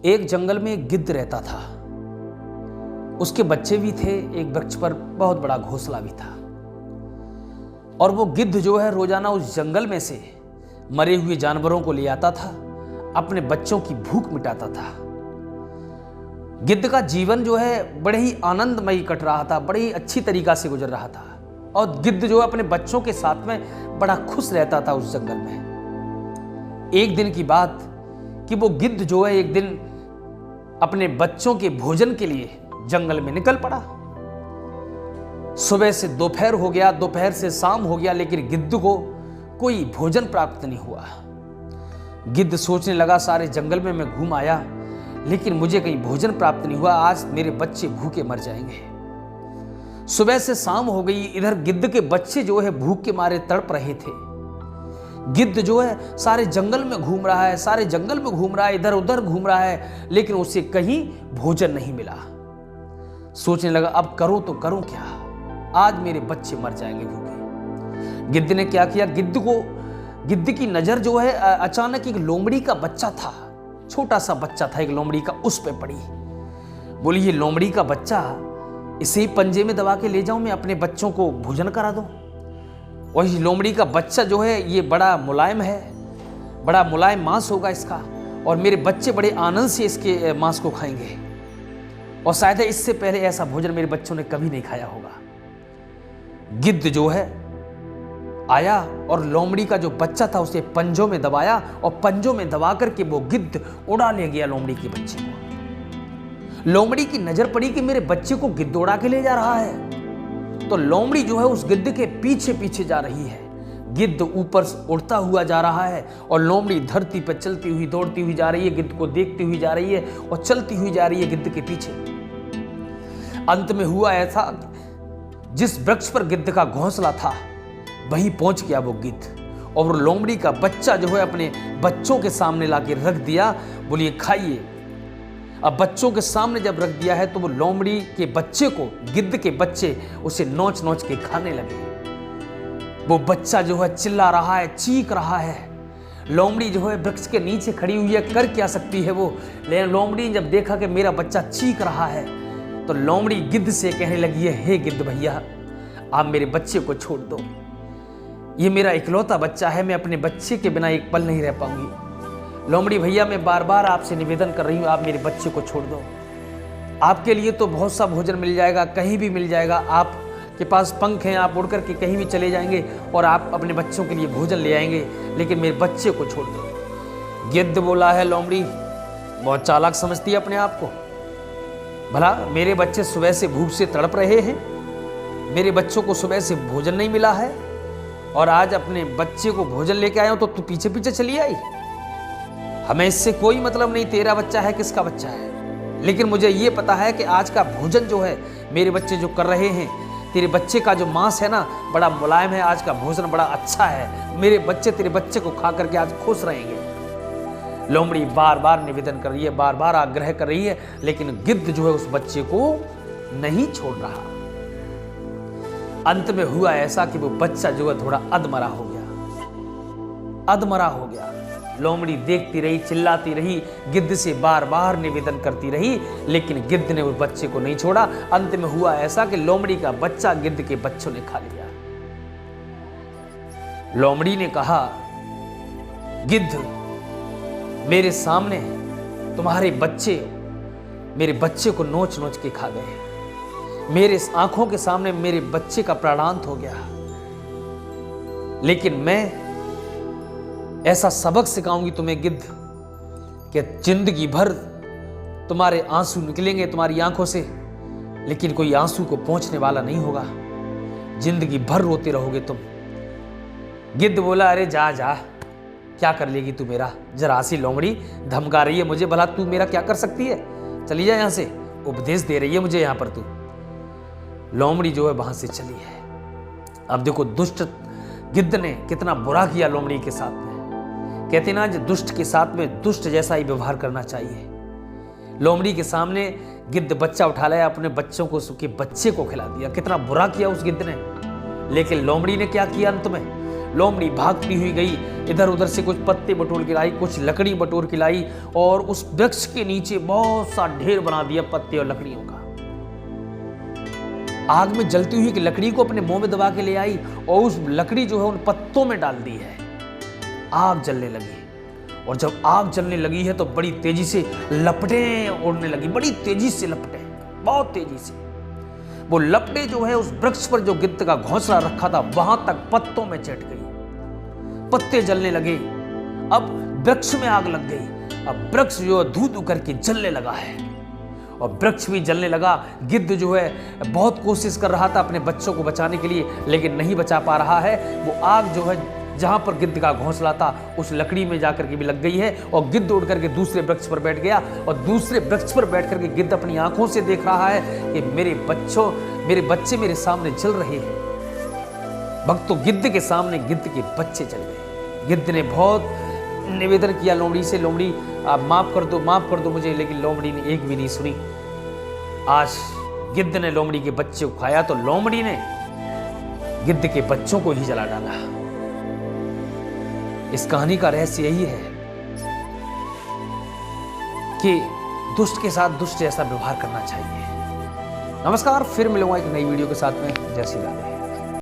एक जंगल में एक गिद्ध रहता था। उसके बच्चे भी थे, एक वृक्ष पर बहुत बड़ा घोंसला भी था। और वो गिद्ध जो है रोजाना उस जंगल में से मरे हुए जानवरों को ले आता था, अपने बच्चों की भूख मिटाता था। गिद्ध का जीवन जो है बड़े ही आनंदमयी कट रहा था, बड़ी ही अच्छी तरीका से गुजर रहा था। और गिद्ध जो है अपने बच्चों के साथ में बड़ा खुश रहता था उस जंगल में। एक दिन की बात कि वो गिद्ध जो है एक दिन अपने बच्चों के भोजन के लिए जंगल में निकल पड़ा। सुबह से दोपहर हो गया, दोपहर से शाम हो गया, लेकिन गिद्ध को कोई भोजन प्राप्त नहीं हुआ। गिद्ध सोचने लगा, सारे जंगल में मैं घूम आया, लेकिन मुझे कहीं भोजन प्राप्त नहीं हुआ। आज मेरे बच्चे भूखे मर जाएंगे। सुबह से शाम हो गई, इधर गिद्ध के बच्चे जो है भूख के मारे तड़प रहे थे। गिद्ध जो है सारे जंगल में घूम रहा है, सारे जंगल में घूम रहा है, इधर उधर घूम रहा है, लेकिन उसे कहीं भोजन नहीं मिला। सोचने लगा, अब करूं तो करूं क्या, आज मेरे बच्चे मर जाएंगे भूखे। गिद्ध ने क्या किया, गिद्ध की नजर जो है अचानक एक लोमड़ी का बच्चा था, छोटा सा बच्चा था एक लोमड़ी का, उस पे पड़ी। बोली, ये लोमड़ी का बच्चा, इसे ही पंजे में दबा के ले जाऊं, मैं अपने बच्चों को भोजन करा दूं। और इस लोमड़ी का बच्चा जो है ये बड़ा मुलायम है, बड़ा मुलायम मांस होगा इसका, और मेरे बच्चे बड़े आनंद से इसके मांस को खाएंगे। और शायद इससे पहले ऐसा भोजन मेरे बच्चों ने कभी नहीं खाया होगा। गिद्ध जो है आया और लोमड़ी का जो बच्चा था उसे पंजों में दबाया, और पंजों में दबा करके वो गिद्ध उड़ा ले गया लोमड़ी के बच्चे को। लोमड़ी की नजर पड़ी कि मेरे बच्चे को गिद्ध उड़ा के ले जा रहा है, तो लोमड़ी जो है उस गिद्ध के पीछे पीछे जा रही है। गिद्ध ऊपर उड़ता हुआ जा रहा है और लोमड़ी धरती पर चलती हुई दौड़ती हुई जा रही है, गिद्ध को देखती हुई जा रही है और चलती हुई जा रही है गिद्ध के पीछे। अंत में हुआ ऐसा, जिस वृक्ष पर गिद्ध का घोंसला था वहीं पहुंच गया वो गिद्ध, और लोमड़ी का बच्चा जो है अपने बच्चों के सामने लाके रख दिया। बोलिए, खाइए। अब बच्चों के सामने जब रख दिया है तो वो लोमड़ी के बच्चे को, गिद्ध के बच्चे उसे नोच नोच के खाने लगे। वो बच्चा जो है चिल्ला रहा है, चीख रहा है। लोमड़ी जो है वृक्ष के नीचे खड़ी हुई है, कर क्या सकती है वो। लेकिन लोमड़ी ने जब देखा कि मेरा बच्चा चीख रहा है, तो लोमड़ी गिद्ध से कहने लगी है, हे गिद्ध भैया, आप मेरे बच्चे को छोड़ दो, ये मेरा इकलौता बच्चा है, मैं अपने बच्चे के बिना एक पल नहीं रह पाऊंगी। लोमड़ी भैया, मैं बार बार आपसे निवेदन कर रही हूँ, आप मेरे बच्चे को छोड़ दो। आपके लिए तो बहुत सा भोजन मिल जाएगा, कहीं भी मिल जाएगा, आपके पास पंख हैं, आप उड़ करके कहीं भी चले जाएंगे और आप अपने बच्चों के लिए भोजन ले आएंगे, लेकिन मेरे बच्चे को छोड़ दो। गिद्ध बोला है, लोमड़ी बहुत चालाक समझती है अपने आप को। भला मेरे बच्चे सुबह से भूख से तड़प रहे हैं, मेरे बच्चों को सुबह से भोजन नहीं मिला है, और आज अपने बच्चे को भोजन लेके आया हूं तो तू पीछे पीछे चली आई। हमें इससे कोई मतलब नहीं, तेरा बच्चा है किसका बच्चा है, लेकिन मुझे ये पता है कि आज का भोजन जो है मेरे बच्चे जो कर रहे हैं, तेरे बच्चे का जो मांस है ना बड़ा मुलायम है, आज का भोजन बड़ा अच्छा है, मेरे बच्चे तेरे बच्चे को खा करके आज खुश रहेंगे। लोमड़ी बार बार निवेदन कर रही है, बार बार आग्रह कर रही है, लेकिन गिद्ध जो है उस बच्चे को नहीं छोड़ रहा। अंत में हुआ ऐसा कि वो बच्चा जो है थोड़ा अधमरा हो गया। लोमड़ी देखती रही, चिल्लाती रही, गिद्ध से बार बार निवेदन करती रही, लेकिन गिद्ध ने उस बच्चे को नहीं छोड़ा। अंत में हुआ ऐसा कि लोमड़ी का बच्चा गिद्ध के बच्चों ने खा लिया। लोमड़ी ने कहा, गिद्ध, मेरे सामने तुम्हारे बच्चे मेरे बच्चे को नोच नोच के खा गए, मेरे आंखों के सामने मेरे बच्चे का प्राणांत हो गया, लेकिन मैं ऐसा सबक सिखाऊंगी तुम्हें गिद्ध कि जिंदगी भर तुम्हारे आंसू निकलेंगे तुम्हारी आंखों से, लेकिन कोई आंसू को पहुंचने वाला नहीं होगा, जिंदगी भर रोते रहोगे तुम। गिद्ध बोला, अरे जा जा, क्या कर लेगी तू मेरा। जरा सी लोमड़ी धमका रही है मुझे, भला तू मेरा क्या कर सकती है, चली जा यहां से, उपदेश दे रही है मुझे यहां पर तू। लोमड़ी जो है वहां से चली है। अब देखो दुष्ट गिद्ध ने कितना बुरा किया लोमड़ी के साथ में। कहते ना, दुष्ट के साथ में दुष्ट जैसा ही व्यवहार करना चाहिए। लोमड़ी के सामने गिद्ध बच्चा उठा लाया, अपने बच्चों को, उसके बच्चे को खिला दिया। कितना बुरा किया उस गिद्ध ने। लेकिन लोमड़ी ने क्या किया, अंत में लोमड़ी भागती हुई गई इधर उधर से कुछ पत्ते बटोर के लाई, कुछ लकड़ी बटोर के लाई और उस वृक्ष के नीचे बहुत सा ढेर बना दिया पत्ते और लकड़ियों का। आग में जलती हुई लकड़ी को अपने मुंह में दबा के ले आई और उस लकड़ी जो है उन पत्तों में डाल दी है। आग जलने लगी और जब आग जलने लगी है तो बड़ी तेजी से लपटें उड़ने लगी, बड़ी तेजी से लपटें, बहुत तेजी से। वो लपटें जो है उस वृक्ष पर जो गिद्ध का घोंसला रखा था वहां तक पत्तों में चढ़ गई। पत्ते जलने लगे, अब वृक्ष में आग लग गई। अब वृक्ष जो है धू धू करके जलने लगा है और वृक्ष भी जलने लगा। गिद्ध जो है बहुत कोशिश कर रहा था अपने बच्चों को बचाने के लिए, लेकिन नहीं बचा पा रहा है। वो आग जो है जहां पर गिद्ध का घोंसला था उस लकड़ी में जाकर के भी लग गई है और गिद्ध उड़ करके दूसरे वृक्ष पर बैठ गया और दूसरे वृक्ष पर बैठ करके गिद्ध अपनी आंखों से देख रहा है कि मेरे बच्चे मेरे सामने जल रहे हैं। भक्तों, गिद्ध के सामने गिद्ध के बच्चे जल गए। गिद्ध ने बहुत निवेदन किया लोमड़ी से, लोमड़ी आप माफ कर दो मुझे, लेकिन लोमड़ी ने एक भी नहीं सुनी। आज गिद्ध ने लोमड़ी के बच्चे को खाया तो लोमड़ी ने गिद्ध के बच्चों को ही जला डाला। इस कहानी का रहस्य यही है कि दुष्ट के साथ दुष्ट जैसा व्यवहार करना चाहिए। नमस्कार, फिर मिलूंगा एक नई वीडियो के साथ में। जय श्री राधे।